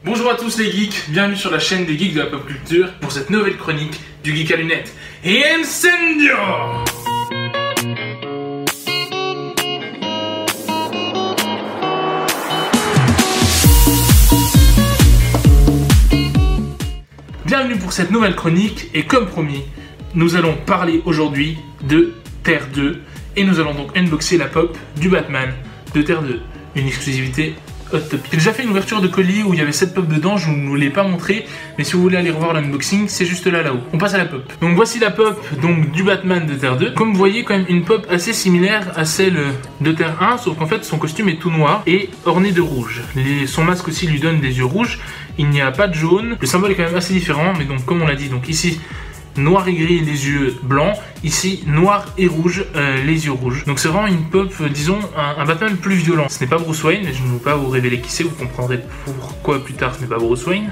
Bonjour à tous les geeks, bienvenue sur la chaîne des geeks de la pop culture pour cette nouvelle chronique du Geek à lunettes. Et Incendio! Bienvenue pour cette nouvelle chronique et comme promis, nous allons parler aujourd'hui de Terre 2 et nous allons donc unboxer la pop du Batman de Terre 2, une exclusivité Hot Topic. J'ai déjà fait une ouverture de colis où il y avait 7 pop dedans, je ne vous l'ai pas montré, mais si vous voulez aller revoir l'unboxing, c'est juste là-haut. On passe à la pop. Donc voici la pop donc, du Batman de Terre 2. Comme vous voyez, quand même une pop assez similaire à celle de Terre 1, sauf qu'en fait son costume est tout noir et orné de rouge. Son masque aussi lui donne des yeux rouges, il n'y a pas de jaune. Le symbole est quand même assez différent, mais donc comme on l'a dit, donc ici noir et gris les yeux blancs, ici noir et rouge les yeux rouges. Donc c'est vraiment une pop, disons, un Batman plus violent. Ce n'est pas Bruce Wayne, je ne vais pas vous révéler qui c'est, vous comprendrez pourquoi plus tard ce n'est pas Bruce Wayne.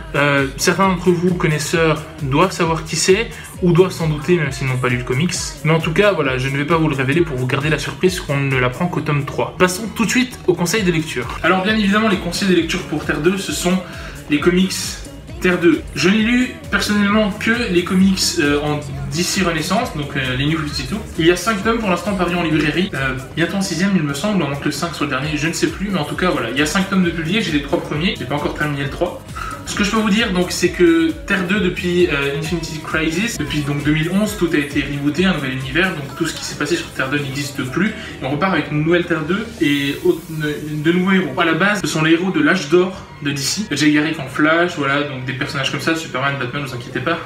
Certains d'entre vous, connaisseurs, doivent savoir qui c'est, ou doivent s'en douter même s'ils n'ont pas lu le comics. Mais en tout cas, voilà, je ne vais pas vous le révéler pour vous garder la surprise qu'on ne l'apprend qu'au tome 3. Passons tout de suite aux conseils de lecture. Alors bien évidemment, les conseils de lecture pour Terre 2, ce sont les comics Terre 2. Je n'ai lu personnellement que les comics en DC Renaissance, donc les New 52. Il y a 5 tomes pour l'instant parus en librairie. Bientôt en 6ème, il me semble, on manque le 5 sur le dernier, je ne sais plus, mais en tout cas voilà, il y a 5 tomes de publiés, j'ai les 3 premiers, j'ai pas encore terminé le 3. Ce que je peux vous dire, donc, c'est que Terre 2, depuis Infinity Crisis, depuis donc 2011, tout a été rebooté, un nouvel univers, donc tout ce qui s'est passé sur Terre 2 n'existe plus. Et on repart avec une nouvelle Terre 2 et de nouveaux héros. À la base, ce sont les héros de l'âge d'or de DC. Jay Garrick en Flash, voilà, donc des personnages comme ça, Superman, Batman, ne vous inquiétez pas,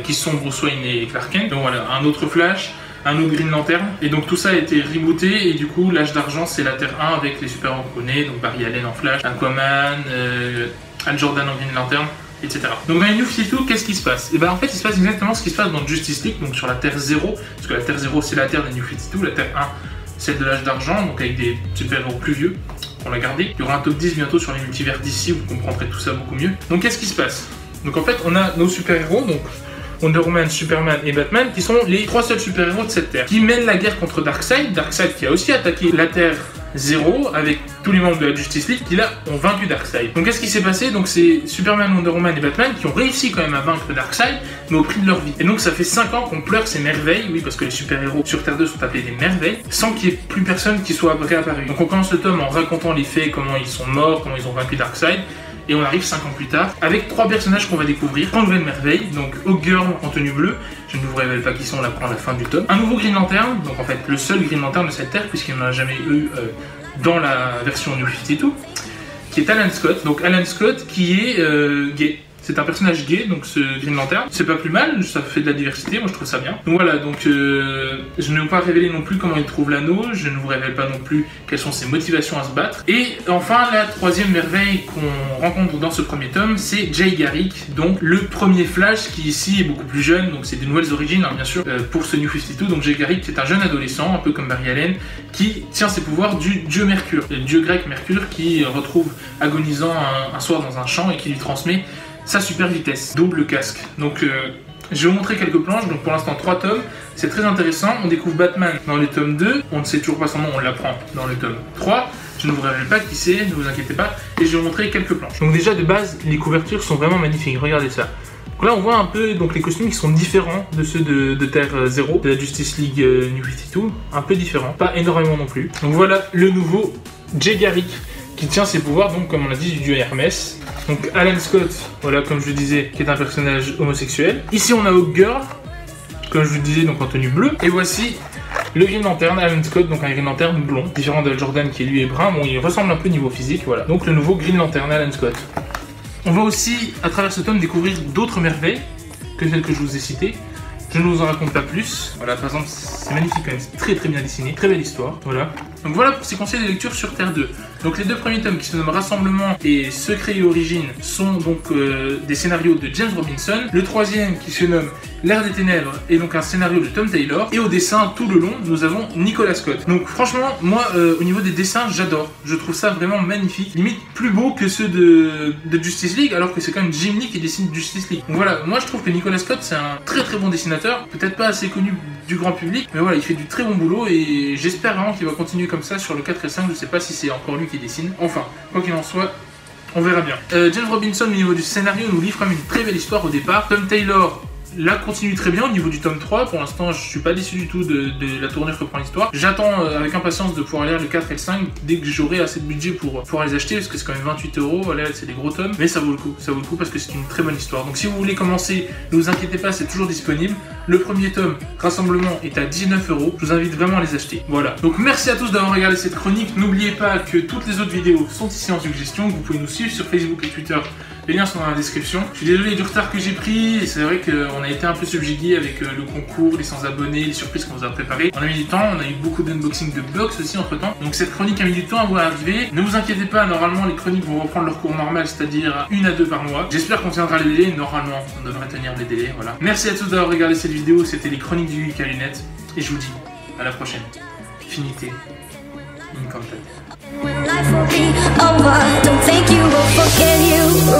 qui sont Bruce Wayne et Clark Kent. Donc voilà, un autre Flash, un autre Green Lantern, et donc tout ça a été rebooté, et du coup l'âge d'argent c'est la Terre 1 avec les super-héros qu'on connaît, donc Barry Allen en Flash, Aquaman, Hal Jordan en Green Lantern, etc. Donc dans les New 52, qu'est-ce qui se passe? Et ben en fait il se passe exactement ce qui se passe dans Justice League, donc sur la Terre 0, parce que la Terre 0 c'est la Terre des New 52, la Terre 1 celle de l'âge d'argent, donc avec des super-héros plus vieux, on l'a gardé. Il y aura un top 10 bientôt sur les multivers d'ici, vous comprendrez tout ça beaucoup mieux. Donc qu'est-ce qui se passe? Donc en fait on a nos super-héros, donc Wonder Woman, Superman et Batman, qui sont les 3 seuls super-héros de cette Terre, qui mènent la guerre contre Darkseid, Darkseid qui a aussi attaqué la Terre 0 avec tous les membres de la Justice League qui là ont vaincu Darkseid. Donc qu'est-ce qui s'est passé? Donc c'est Superman, Wonder Woman et Batman qui ont réussi quand même à vaincre Darkseid, mais au prix de leur vie. Et donc ça fait 5 ans qu'on pleure ces merveilles, oui parce que les super-héros sur Terre 2 sont appelés des merveilles, sans qu'il y ait plus personne qui soit réapparu. Donc on commence le tome en racontant les faits, comment ils sont morts, comment ils ont vaincu Darkseid. Et on arrive 5 ans plus tard avec 3 personnages qu'on va découvrir, 3 nouvelles merveilles, donc Hawkgirl en tenue bleue, je ne vous révèle pas qui sont, on l'apprend à la fin du tome. Un nouveau Green Lantern, donc en fait le seul Green Lantern de cette Terre puisqu'il n'y en a jamais eu dans la version New 52, qui est Alan Scott. Donc Alan Scott qui est gay. C'est un personnage gay, donc ce Green Lantern. C'est pas plus mal, ça fait de la diversité, moi je trouve ça bien. Donc voilà, donc je ne vais pas révéler non plus comment il trouve l'anneau, je ne vous révèle pas non plus quelles sont ses motivations à se battre. Et enfin, la 3e merveille qu'on rencontre dans ce premier tome, c'est Jay Garrick, donc le premier Flash qui ici est beaucoup plus jeune, donc c'est des nouvelles origines hein, bien sûr, pour ce New 52. Donc Jay Garrick c'est un jeune adolescent, un peu comme Barry Allen, qui tient ses pouvoirs du dieu Mercure, le dieu grec Mercure qui retrouve agonisant un soir dans un champ et qui lui transmet sa super vitesse, double casque. Donc je vais vous montrer quelques planches, donc pour l'instant 3 tomes, c'est très intéressant. On découvre Batman dans le tome 2, on ne sait toujours pas son nom, on l'apprend dans le tome 3. Je ne vous révèle pas qui c'est, ne vous inquiétez pas, et je vais vous montrer quelques planches. Donc déjà de base, les couvertures sont vraiment magnifiques, regardez ça. Donc là on voit un peu donc, les costumes qui sont différents de ceux de Terre 0, de la Justice League New 52, un peu différents, pas énormément non plus. Donc voilà le nouveau Jay Garrick qui tient ses pouvoirs, donc comme on l'a dit, du dieu Hermès. Donc Alan Scott, voilà comme je le disais, qui est un personnage homosexuel. Ici on a Hawkgirl, comme je vous disais, donc en tenue bleue. Et voici le Green Lantern, Alan Scott, donc un Green Lantern blond, différent de Jordan qui lui est brun. Bon, il ressemble un peu niveau physique, voilà. Donc le nouveau Green Lantern, Alan Scott. On va aussi, à travers ce tome, découvrir d'autres merveilles que celles que je vous ai citées. Je ne vous en raconte pas plus. Voilà, par exemple, c'est magnifique quand même, c'est très très bien dessiné, très belle histoire, voilà. Donc voilà pour ces conseils de lecture sur Terre 2. Donc les 2 premiers tomes qui se nomment Rassemblement et Secret et Origine sont donc des scénarios de James Robinson. Le 3e qui se nomme L'Ère des Ténèbres est donc un scénario de Tom Taylor. Et au dessin, tout le long, nous avons Nicolas Scott. Donc franchement, moi, au niveau des dessins, j'adore. Je trouve ça vraiment magnifique. Limite plus beau que ceux de Justice League, alors que c'est quand même Jim Lee qui dessine Justice League. Donc voilà, moi je trouve que Nicolas Scott, c'est un très très bon dessinateur. Peut-être pas assez connu du grand public, mais voilà, il fait du très bon boulot et j'espère vraiment qu'il va continuer comme ça sur le 4 et 5. Je sais pas si c'est encore lui qui dessine. Enfin, quoi qu'il en soit, On verra bien. James Robinson, au niveau du scénario, nous livre quand même une très belle histoire au départ. Tom Taylor là continue très bien au niveau du tome 3. Pour l'instant, je suis pas déçu du tout de la tournure que prend l'histoire. J'attends avec impatience de pouvoir lire le 4 et le 5 dès que j'aurai assez de budget pour pouvoir les acheter, parce que c'est quand même 28 €. Voilà, c'est des gros tomes, mais ça vaut le coup. Ça vaut le coup parce que c'est une très bonne histoire. Donc si vous voulez commencer, ne vous inquiétez pas, c'est toujours disponible. Le premier tome, Rassemblement, est à 19 €. Je vous invite vraiment à les acheter. Voilà. Donc merci à tous d'avoir regardé cette chronique. N'oubliez pas que toutes les autres vidéos sont ici en suggestion. Vous pouvez nous suivre sur Facebook et Twitter. Les liens sont dans la description. Je suis désolé du retard que j'ai pris. C'est vrai qu'on a été un peu subjugué avec le concours, les 100 abonnés, les surprises qu'on vous a préparées. On a mis du temps. On a eu beaucoup d'unboxing de box aussi entre temps. Donc cette chronique a mis du temps à vous arriver. Ne vous inquiétez pas. Normalement, les chroniques vont reprendre leur cours normal, c'est-à-dire 1 à 2 par mois. J'espère qu'on tiendra les délais. Normalement, on devrait tenir les délais. Voilà. Merci à tous d'avoir regardé cette vidéo. C'était les chroniques du Geek à lunettes. Et je vous dis à la prochaine. Finité. In contact. When life will be over, don't think you will forget you.